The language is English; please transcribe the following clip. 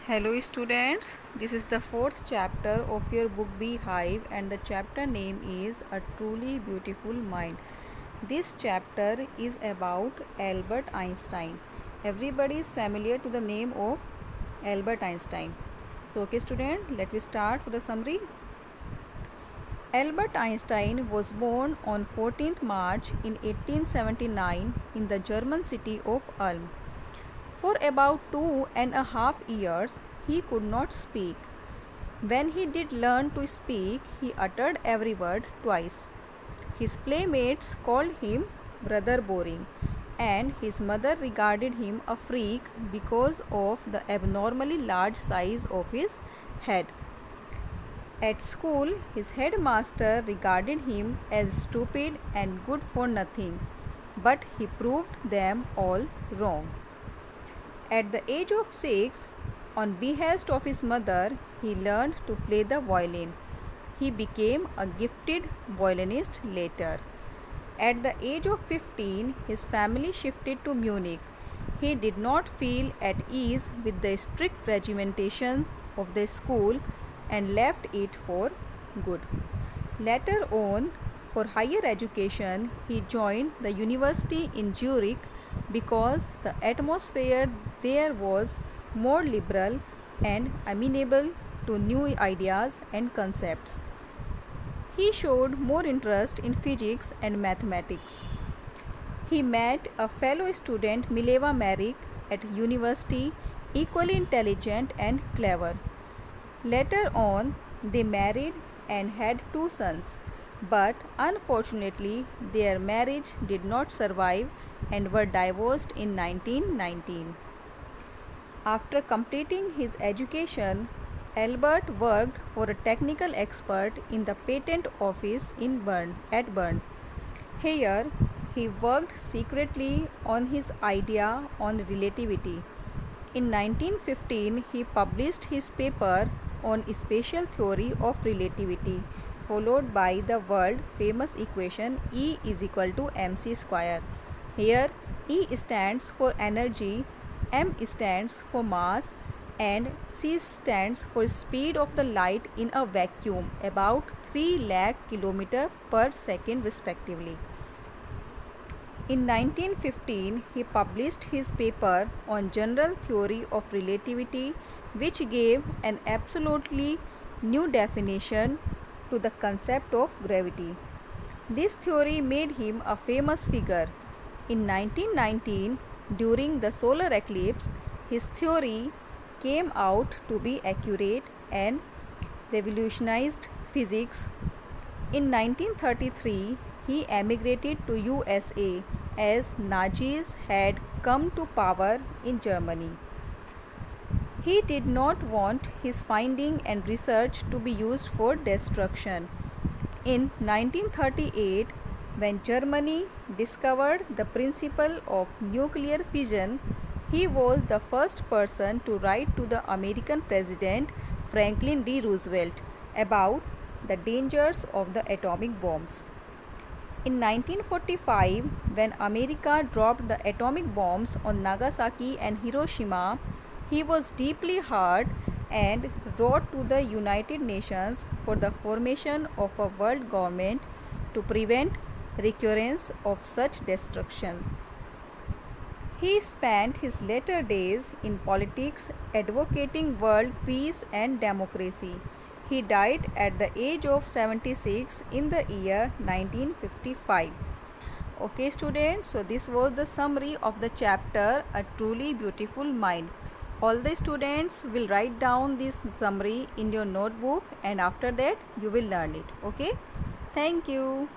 Hello students, this is the fourth chapter of your book Beehive and the chapter name is A Truly Beautiful Mind. This chapter is about Albert Einstein. Everybody is familiar to the name of Albert Einstein. So okay student, let me start for the summary. Albert Einstein was born on 14th March in 1879 in the German city of Ulm. For about 2.5 years, he could not speak. When he did learn to speak, he uttered every word twice. His playmates called him Brother Boring, and his mother regarded him a freak because of the abnormally large size of his head. At school, his headmaster regarded him as stupid and good for nothing, but he proved them all wrong. At the age of 6, on behest of his mother, he learned to play the violin. He became a gifted violinist later. At the age of 15, his family shifted to Munich. He did not feel at ease with the strict regimentation of the school and left it for good. Later on, for higher education, he joined the university in Zurich because the atmosphere there was more liberal and amenable to new ideas and concepts. He showed more interest in physics and mathematics. He met a fellow student, Mileva Maric, at university, equally intelligent and clever. Later on, they married and had 2 sons, but unfortunately, their marriage did not survive and were divorced in 1919. After completing his education, Albert worked for a technical expert in the patent office in Bern. Here, he worked secretly on his idea on relativity. In 1915, he published his paper on special theory of relativity, followed by the world famous equation E is equal to mc square. Here E stands for energy, m stands for mass and c stands for speed of the light in a vacuum, about 3 lakh km per second respectively. In 1915, he published his paper on general theory of relativity, which gave an absolutely new definition to the concept of gravity. This theory made him a famous figure. In 1919, during the solar eclipse, his theory came out to be accurate and revolutionized physics. In 1933, he emigrated to USA as Nazis had come to power in Germany. He did not want his finding and research to be used for destruction. In 1938, when Germany discovered the principle of nuclear fission, he was the first person to write to the American President Franklin D. Roosevelt about the dangers of the atomic bombs. In 1945, when America dropped the atomic bombs on Nagasaki and Hiroshima, he was deeply hurt and wrote to the United Nations for the formation of a world government to prevent recurrence of such destruction. He spent his later days in politics advocating world peace and democracy. He died at the age of 76 in the year 1955. Okay students, so this was the summary of the chapter A Truly Beautiful Mind. All the students will write down this summary in your notebook and after that you will learn it. Okay, thank you.